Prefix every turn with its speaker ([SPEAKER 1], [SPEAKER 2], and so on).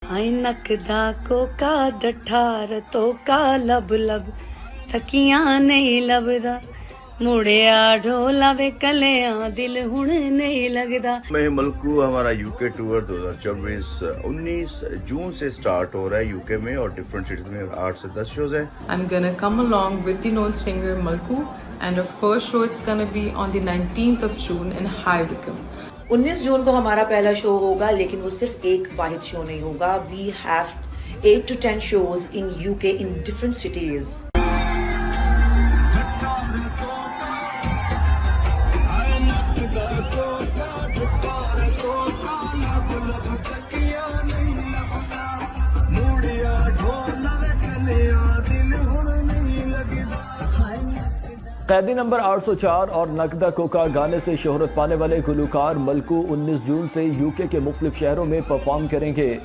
[SPEAKER 1] हाय नकदा Coca डठार तोका लब लब तकियां नहीं लभदा मुड़िया ढोला वे कलियां दिल हुण नहीं लगदा।
[SPEAKER 2] मैं मलकू हमारा यूके टूर 2024 19 जून से स्टार्ट हो रहा है यूके में और डिफरेंट सिटीज में 8 से 10 शोज हैं।
[SPEAKER 3] I'm gonna come along with the known singer Malku and our first show it's gonna be on the 19th of June in High Wycombe.
[SPEAKER 4] 19 जून को हमारा पहला शो होगा, लेकिन वो सिर्फ एक वाहिद शो नहीं होगा। We have 8 to 10 shows in UK in different cities.
[SPEAKER 5] कैदी नंबर 804 और नकदा कोका गाने से शोहरत पाने वाले गुलकार मलकू 19 जून से यूके के मुख्तलिफ शहरों में परफॉर्म करेंगे।